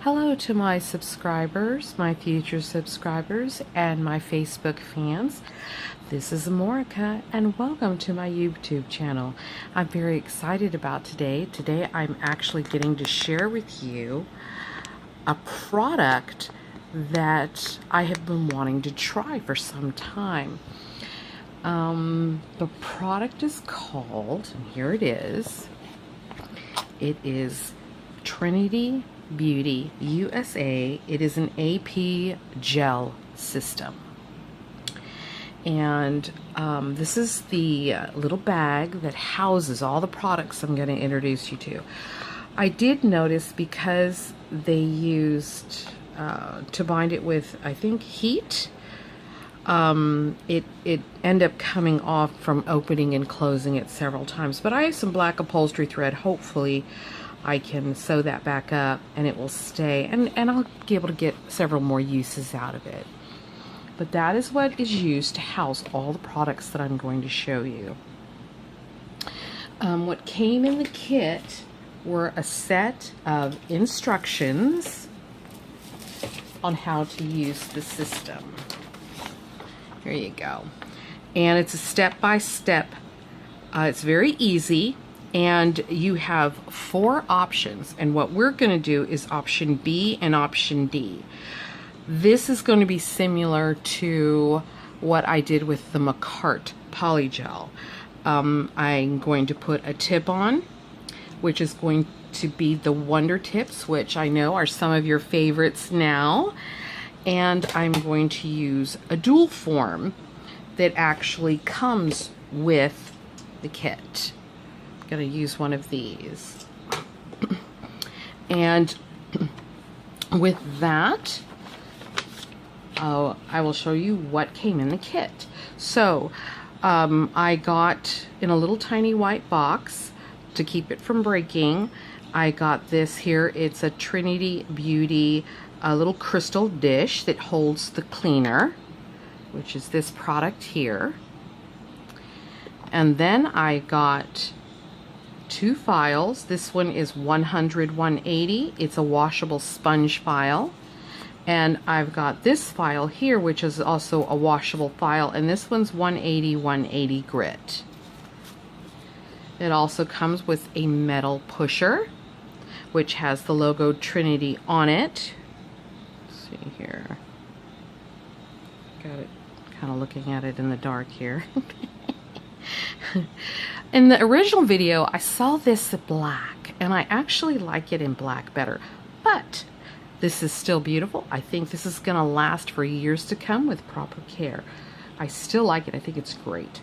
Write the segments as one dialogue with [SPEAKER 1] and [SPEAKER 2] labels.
[SPEAKER 1] Hello to my subscribers, my future subscribers, and my Facebook fans. This is Amorica, and welcome to my YouTube channel. I'm very excited about today. Today I'm actually getting to share with you a product that I have been wanting to try for some time. The product is called, and here it is Trinity Beauty USA. It is an AP gel system, and this is the little bag that houses all the products I'm going to introduce you to. I did notice, because they used to bind it with, I think, heat, it ended up coming off from opening and closing it several times. But I have some black upholstery thread. Hopefully I can sew that back up and it will stay, and I'll be able to get several more uses out of it. But that is what is used to house all the products that I'm going to show you. What came in the kit were a set of instructions on how to use the system. Here you go. And it's a step-by-step. It's very easy. And you have 4 options, and what we're going to do is option B and option D. This is going to be similar to what I did with the Acrylic Polymer Gel. I'm going to put a tip on, which is going to be the Wonder Tips, which I know are some of your favorites now. And I'm going to use a dual form that actually comes with the kit. Going to use one of these. And with that, I will show you what came in the kit. So I got, in a little tiny white box to keep it from breaking, I got this here. It's a Trinity Beauty, a little crystal dish that holds the cleaner, which is this product here. And then I got 2 files. This one is 100/180. It's a washable sponge file. And I've got this file here, which is also a washable file, and this one's 180/180 grit. It also comes with a metal pusher, which has the logo Trinity on it. Let's see here. Got it kind of looking at it in the dark here. In the original video, I saw this black, and I actually like it in black better, but this is still beautiful. I think this is going to last for years to come with proper care. I still like it. I think it's great.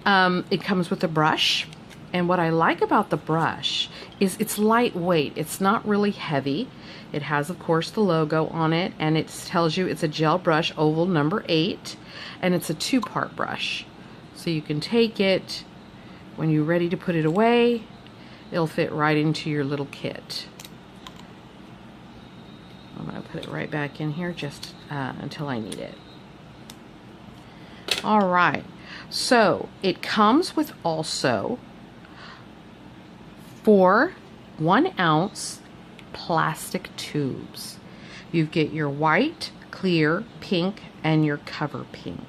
[SPEAKER 1] It comes with a brush, and what I like about the brush is it's lightweight. It's not really heavy. It has, of course, the logo on it, and it tells you it's a gel brush, oval number 8, and it's a 2-part brush. So you can take it, when you're ready to put it away, it'll fit right into your little kit. I'm going to put it right back in here just until I need it. Alright, so it comes with also 4 1-ounce plastic tubes. You get your white, clear, pink, and your cover pink.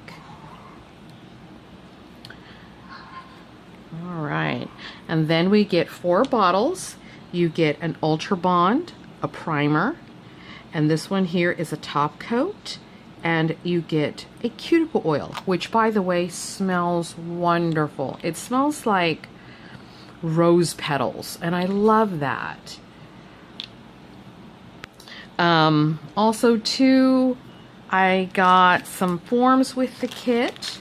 [SPEAKER 1] Alright, and then we get 4 bottles. You get an Ultra Bond, a primer, and this one here is a top coat, and you get a cuticle oil, which, by the way, smells wonderful. It smells like rose petals, and I love that. Also, too, I got some forms with the kit.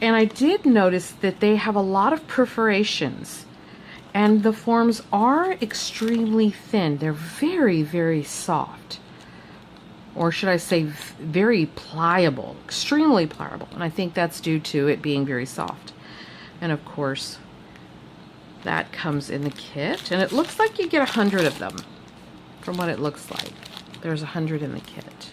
[SPEAKER 1] And I did notice that they have a lot of perforations, and the forms are extremely thin. They're very, very soft, or should I say very pliable, extremely pliable, and I think that's due to it being very soft. And of course, that comes in the kit, and it looks like you get 100 of them from what it looks like. There's 100 in the kit.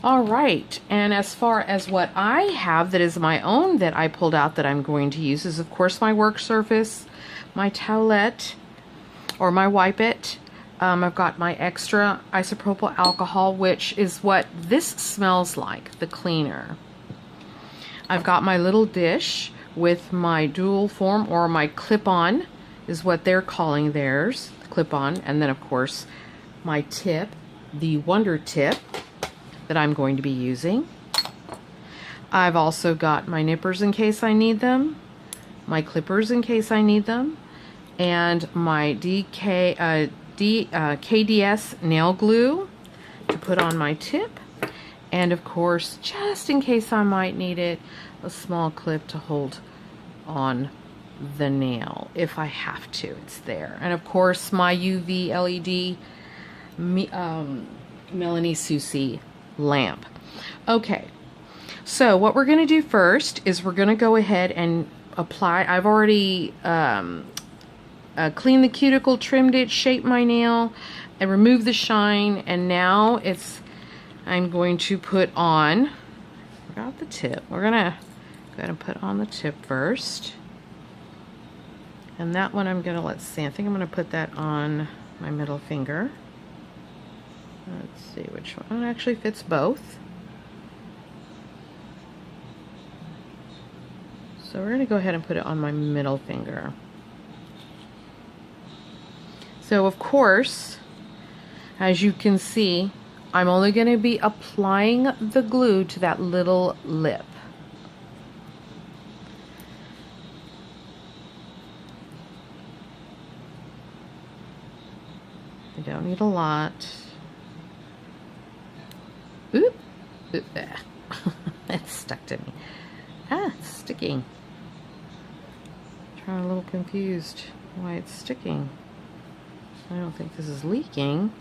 [SPEAKER 1] Alright, and as far as what I have that is my own that I pulled out that I'm going to use is, of course, my work surface, my towelette, or my wipe it, I've got my extra isopropyl alcohol, which is what this smells like, the cleaner. I've got my little dish with my dual form, or my clip-on is what they're calling theirs, clip-on, and then of course my tip, the Wonder Tip that I'm going to be using. I've also got my nippers in case I need them, my clippers in case I need them, and my KDS nail glue to put on my tip, and of course, just in case I might need it, a small clip to hold on the nail if I have to. It's there. And of course, my UV LED Melanie Susie lamp. Okay, so what we're going to do first is we're going to go ahead and apply. I've already cleaned the cuticle, trimmed it, shaped my nail, and removed the shine, and now I'm going to put on, forgot the tip, we're going to go ahead and put on the tip first. And that one I'm going to, let's see, I think I'm going to put that on my middle finger. Let's see which one. It actually fits both. So we're going to go ahead and put it on my middle finger. So of course, as you can see, I'm only going to be applying the glue to that little lip. I don't need a lot. Oop. Oop. It's stuck to me. Ah, it's sticking. I'm a little confused why it's sticking. I don't think this is leaking.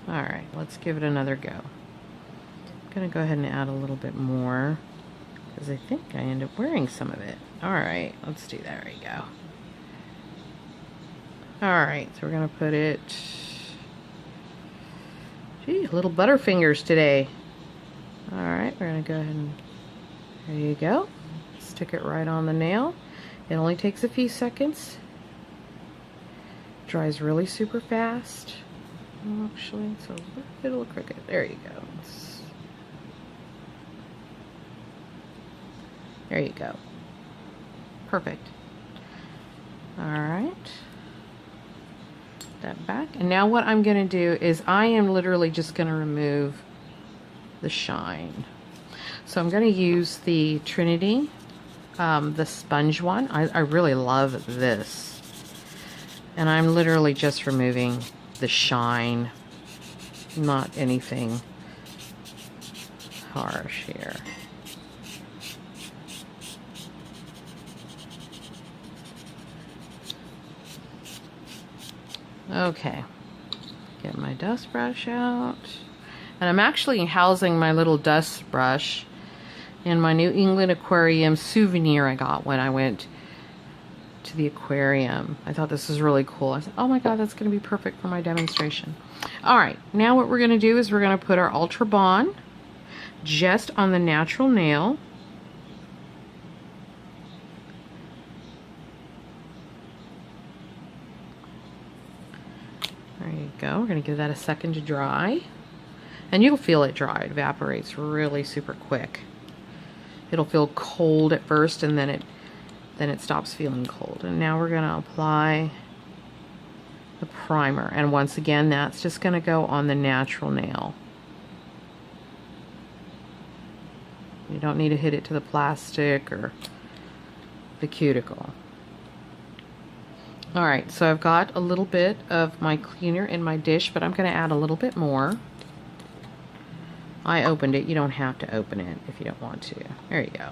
[SPEAKER 1] Alright, let's give it another go. I'm going to go ahead and add a little bit more because I think I end up wearing some of it. Alright, let's do that. There we go. Alright, so we're going to put it... Gee, little butterfingers today. Alright, we're going to go ahead and... There you go. Stick it right on the nail. It only takes a few seconds. Dries really super fast. Actually, so a little crooked. There you go. There you go. Perfect. Alright. That back. And now what I'm going to do is I am literally just going to remove the shine. So I'm going to use the Trinity, the sponge one. I really love this. And I'm literally just removing the shine, not anything harsh here. Okay, get my dust brush out. And I'm actually housing my little dust brush in my New England Aquarium souvenir I got when I went to the aquarium. I thought this was really cool. I said, oh my god, that's going to be perfect for my demonstration. Alright, now what we're going to do is we're going to put our Ultra Bond just on the natural nail. There you go. We're going to give that a second to dry. And you'll feel it dry. It evaporates really super quick. It'll feel cold at first, and then it stops feeling cold. And now we're going to apply the primer. And once again, that's just going to go on the natural nail. You don't need to hit it to the plastic or the cuticle. Alright, so I've got a little bit of my cleaner in my dish, but I'm going to add a little bit more. I opened it. You don't have to open it if you don't want to. There you go.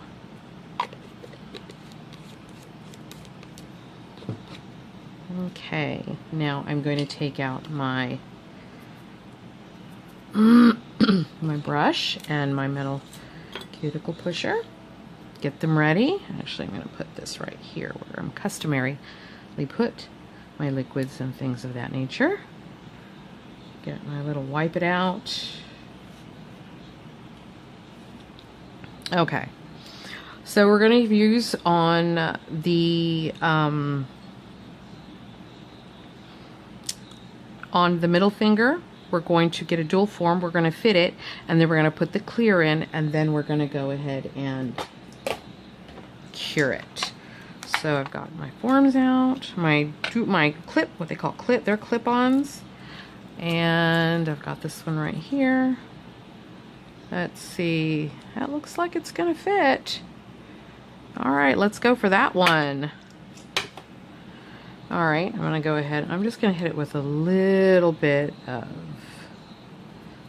[SPEAKER 1] Okay, now I'm going to take out my my brush and my metal cuticle pusher. Get them ready. Actually, I'm going to put this right here where I'm customarily put my liquids and things of that nature. Get my little wipe it out. Okay, so we're going to use on the on the middle finger, we're going to get a dual form, we're going to fit it, and then we're going to put the clear in, and then we're going to go ahead and cure it. So I've got my forms out, my clip, what they call clip, they're clip-ons, and I've got this one right here. Let's see, that looks like it's going to fit. All right, let's go for that one. All right, I'm going to go ahead, I'm just going to hit it with a little bit of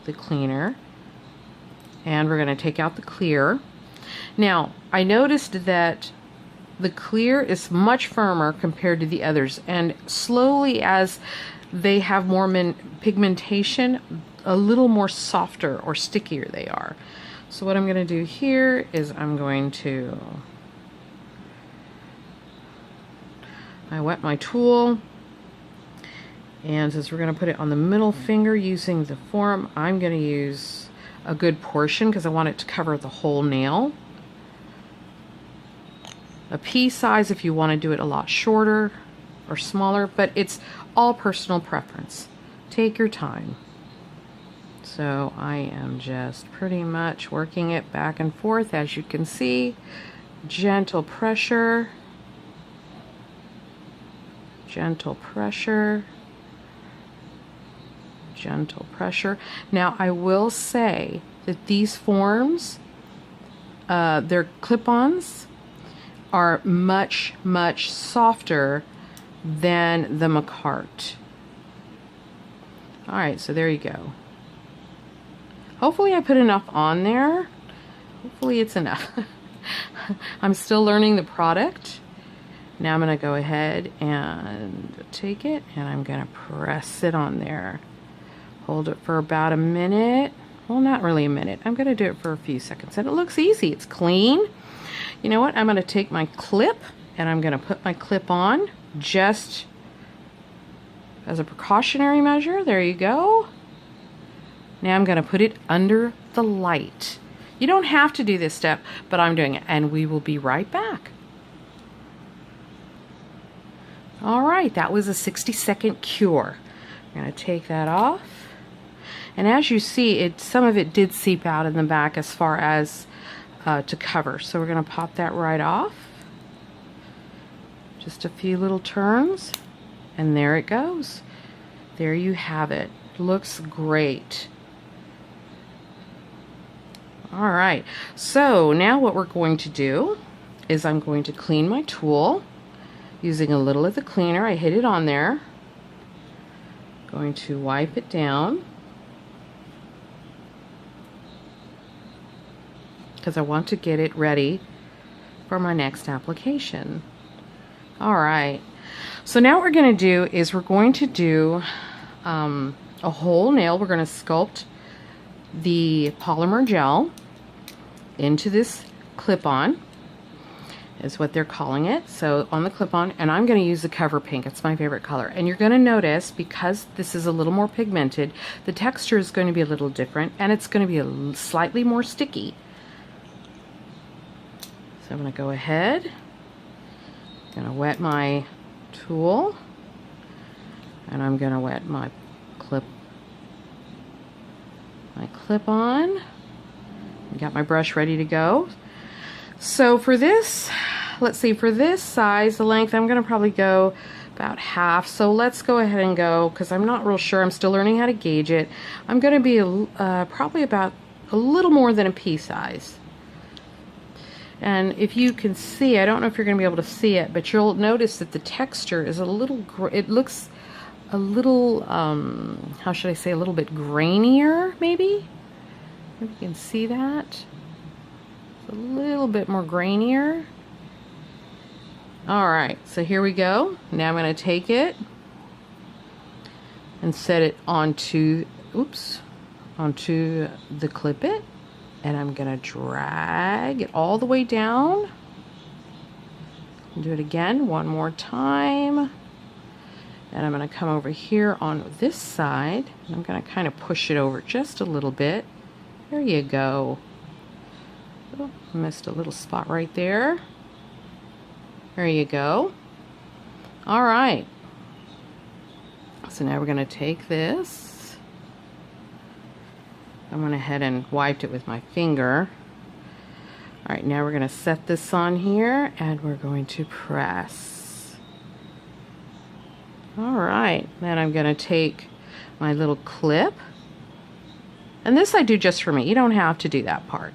[SPEAKER 1] the cleaner, and we're going to take out the clear. Now, I noticed that the clear is much firmer compared to the others, and slowly as they have more pigmentation, a little more softer or stickier they are. So what I'm going to do here is I'm going to wet my tool, and since we're going to put it on the middle finger using the form, I'm going to use a good portion because I want it to cover the whole nail. A pea size if you want to do it a lot shorter or smaller, but it's all personal preference. Take your time. So I am just pretty much working it back and forth, as you can see. Gentle pressure. Gentle pressure. Gentle pressure. Now I will say that these forms, they're clip-ons, are much, much softer than the Macart. Alright, so there you go. Hopefully I put enough on there. Hopefully it's enough. I'm still learning the product. Now I'm going to go ahead and take it and I'm going to press it on there. Hold it for about a minute. Well, not really a minute. I'm going to do it for a few seconds. And it looks easy. It's clean. You know what? I'm going to take my clip and I'm going to put my clip on just as a precautionary measure. There you go. Now I'm going to put it under the light. You don't have to do this step, but I'm doing it, and we will be right back. All right, that was a 60-second cure. I'm going to take that off. And as you see, some of it did seep out in the back as far as to cover. So we're going to pop that right off. Just a few little turns, and there it goes. There you have it. Looks great. All right, so now what we're going to do is I'm going to clean my tool using a little of the cleaner. I hit it on there. Going to wipe it down because I want to get it ready for my next application. All right, so now what we're going to do is we're going to do a whole nail. We're going to sculpt the polymer gel into this clip-on, is what they're calling it. So on the clip-on, and I'm going to use the cover pink. It's my favorite color. And you're going to notice, because this is a little more pigmented, the texture is going to be a little different, and it's going to be slightly more sticky. So I'm going to go ahead, I'm going to wet my tool, and I'm going to wet my clip-on. Got my brush ready to go. So for this, let's see, for this size, the length, I'm going to probably go about half. So let's go ahead and go, because I'm not real sure. I'm still learning how to gauge it. I'm going to be probably about a little more than a pea size. And if you can see, I don't know if you're going to be able to see it, but you'll notice that the texture is a little, it looks a little, how should I say, a little bit grainier, maybe? If you can see that. It's a little bit more grainier. Alright, so here we go. Now I'm going to take it and set it onto, onto the clip it. And I'm going to drag it all the way down. Do it again one more time. And I'm going to come over here on this side, and I'm going to kind of push it over just a little bit. There you go. Oh, missed a little spot right there. There you go. All right. So now we're going to take this. I went ahead and wiped it with my finger. All right, now we're going to set this on here and we're going to press. All right, then I'm going to take my little clip. And this I do just for me. You don't have to do that part.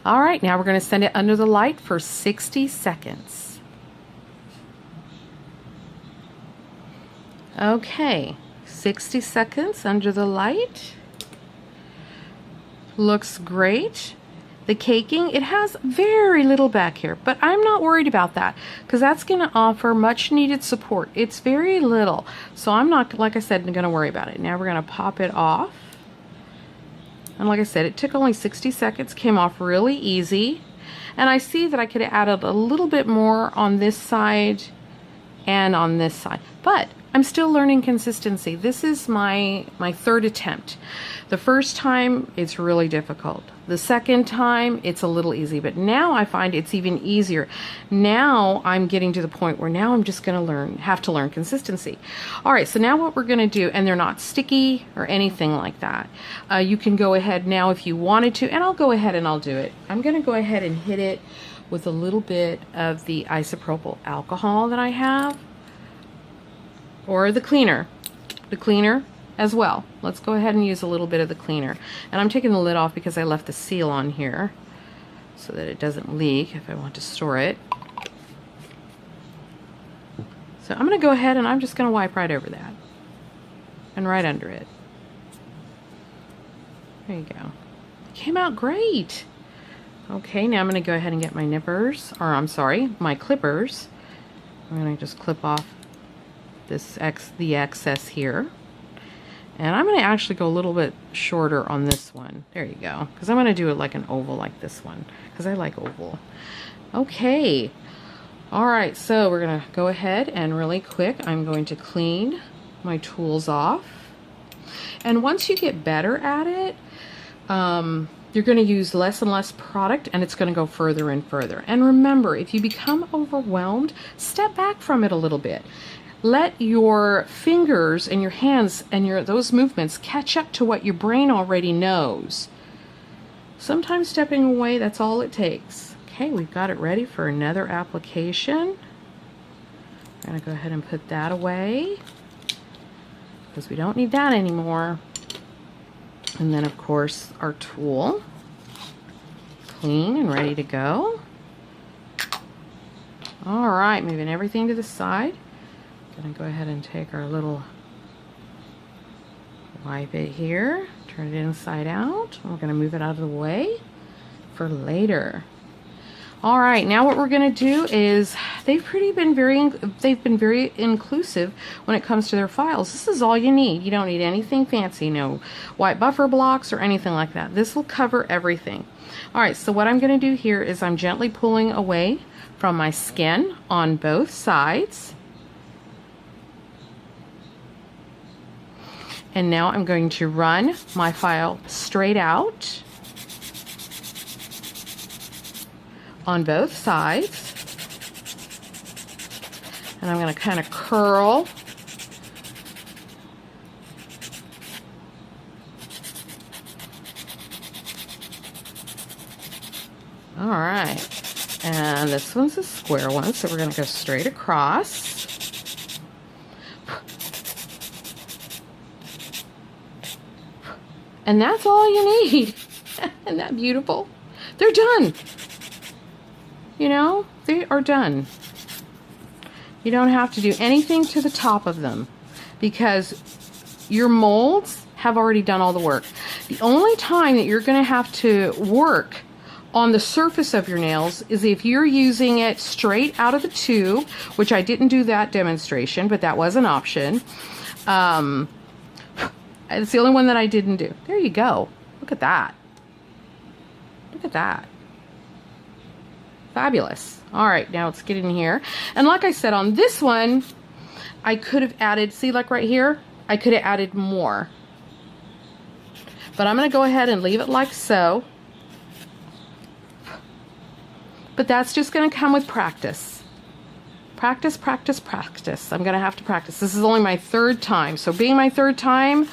[SPEAKER 1] All right, now we're going to send it under the light for 60 seconds. Okay, 60 seconds under the light. Looks great. The caking, it has very little back here, but I'm not worried about that because that's going to offer much needed support. It's very little, so I'm not, like I said, going to worry about it. Now we're going to pop it off. And like I said, it took only 60 seconds, came off really easy. And I see that I could have added a little bit more on this side and on this side, but I'm still learning consistency. This is my third attempt. The first time, it's really difficult. The second time, it's a little easy, but now I find it's even easier. Now I'm getting to the point where now I'm just gonna have to learn consistency. All right, so now what we're gonna do, and they're not sticky or anything like that. You can go ahead now if you wanted to, and I'll go ahead and I'll do it. I'm gonna go ahead and hit it with a little bit of the isopropyl alcohol that I have, or the cleaner as well. Let's go ahead and use a little bit of the cleaner. And I'm taking the lid off because I left the seal on here so that it doesn't leak if I want to store it. So I'm going to go ahead and I'm just going to wipe right over that and right under it. There you go. It came out great. Okay, now I'm going to go ahead and get my nippers, or I'm sorry, my clippers. I'm going to just clip off the excess here. And I'm going to actually go a little bit shorter on this one. There you go. Because I'm going to do it like an oval like this one. Because I like oval. Okay. Alright, so we're going to go ahead and really quick, I'm going to clean my tools off. And once you get better at it, you're going to use less and less product and it's going to go further and further. And remember, if you become overwhelmed, step back from it a little bit. Let your fingers and your hands and those movements catch up to what your brain already knows. Sometimes stepping away, that's all it takes. Okay, we've got it ready for another application. I'm going to go ahead and put that away because we don't need that anymore. And then, of course, our tool, clean and ready to go. All right, moving everything to the side. Gonna go ahead and take our little wipe it here, turn it inside out. We're gonna move it out of the way for later. All right, now what we're gonna do is they've been very inclusive when it comes to their files. This is all you need. You don't need anything fancy, no white buffer blocks or anything like that. This will cover everything. All right, so what I'm gonna do here is I'm gently pulling away from my skin on both sides. And now I'm going to run my file straight out on both sides. And I'm going to kind of curl. All right. And this one's a square one, so we're going to go straight across. And that's all you need. Isn't that beautiful? They're done. You know, they are done. You don't have to do anything to the top of them because your molds have already done all the work. The only time that you're going to have to work on the surface of your nails is if you're using it straight out of the tube, which I didn't do that demonstration, but that was an option. It's the only one that I didn't do. There you go. Look at that. Look at that. Fabulous. All right, now let's get in here. And like I said, on this one, I could have added, see, like right here, I could have added more. But I'm going to go ahead and leave it like so. But that's just going to come with practice. Practice, practice, practice. I'm going to have to practice. This is only my third time. So being my third time,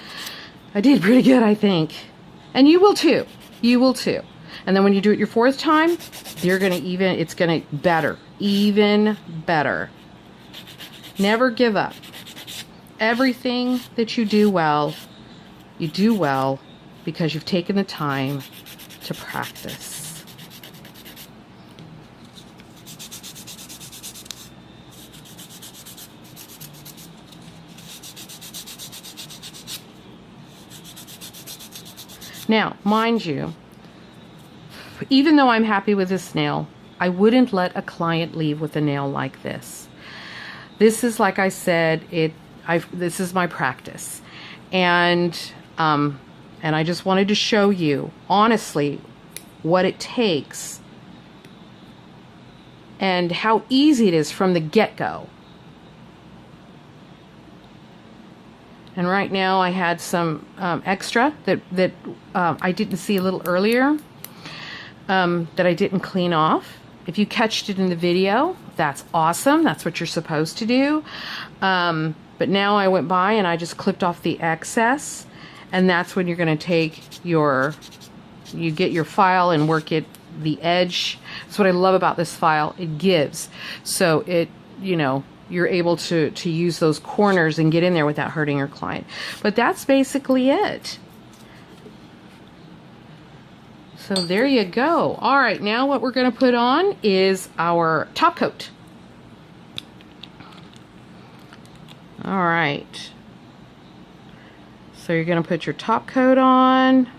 [SPEAKER 1] I did pretty good, I think. And you will too. You will too. And then when you do it your fourth time, you're going to it's going to better. Even better. Never give up. Everything that you do well because you've taken the time to practice. Now, mind you, even though I'm happy with this nail, I wouldn't let a client leave with a nail like this. This is, like I said, this is my practice. And I just wanted to show you, honestly, what it takes and how easy it is from the get-go. And right now I had some extra that I didn't see a little earlier that I didn't clean off. If you catched it in the video, that's awesome. That's what you're supposed to do. But now I went by and I just clipped off the excess, and that's when you're going to take you get your file and work it the edge. That's what I love about this file. It gives. So it, you're able to use those corners and get in there without hurting your client. But that's basically it. So there you go. All right, now what we're going to put on is our top coat. All right. So you're going to put your top coat on.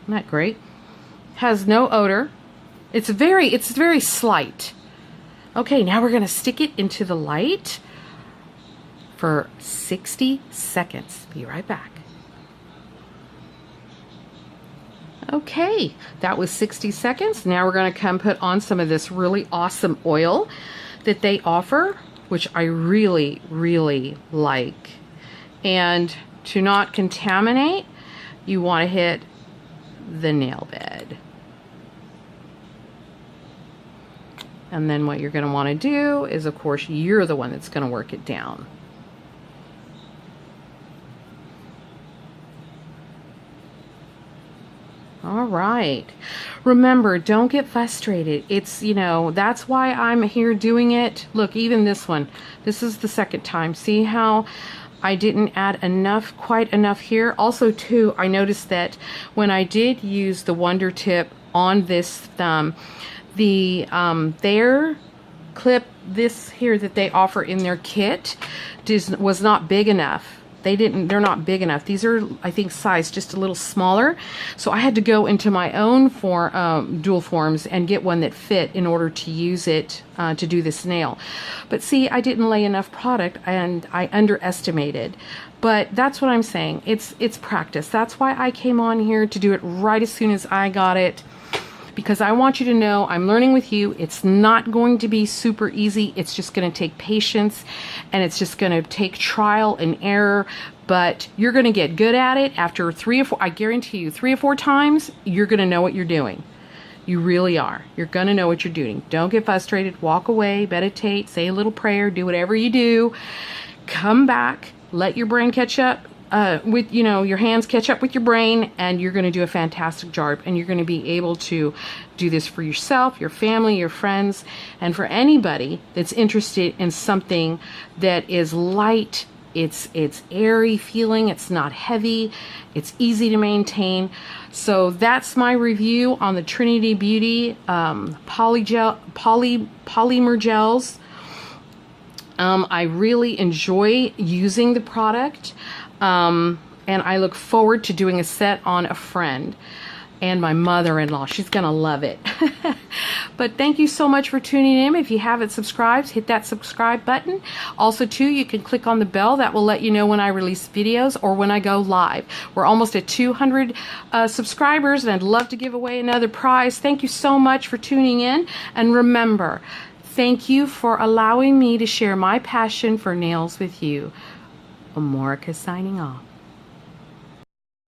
[SPEAKER 1] Isn't that great? Has no odor. It's very slight. Okay, now we're going to stick it into the light for 60 seconds. Be right back. Okay, that was 60 seconds. Now we're going to come put on some of this really awesome oil that they offer, which I really, really like. And to not contaminate, you want to hit the nail bed. And then what you're going to want to do is, of course, you're the one that's going to work it down. All right. Remember, don't get frustrated. It's, that's why I'm here doing it. Look, even this one. This is the second time. See how I didn't add quite enough here. Also, too, I noticed that when I did use the Wonder Tip on this thumb, their clip, this here that they offer in their kit, was not big enough. They're not big enough. These are, I think, sized just a little smaller. So I had to go into my own dual forms and get one that fit in order to use it to do this nail. But see, I didn't lay enough product and I underestimated. But that's what I'm saying. It's practice. That's why I came on here to do it right as soon as I got it. Because I want you to know I'm learning with you. It's not going to be super easy. It's just going to take patience, and it's just going to take trial and error. But you're going to get good at it after 3 or 4. I guarantee you, 3 or 4 times, you're going to know what you're doing. You really are. You're going to know what you're doing. Don't get frustrated. Walk away, meditate, say a little prayer, do whatever you do. Come back, let your brain catch up. With your hands catch up with your brain, and you're going to do a fantastic job, and you're going to be able to do this for yourself, your family, your friends, and for anybody that's interested in something that is light. It's airy feeling, it's not heavy, it's easy to maintain. So that's my review on the Trinity Beauty polymer gels. I really enjoy using the product. And I look forward to doing a set on a friend and my mother-in-law. She's gonna love it. But thank you so much for tuning in. If you haven't subscribed, hit that subscribe button. Also, too, you can click on the bell. That will let you know when I release videos or when I go live. We're almost at 200 subscribers, and I'd love to give away another prize. Thank you so much for tuning in. And remember, thank you for allowing me to share my passion for nails with you. Amorica signing off.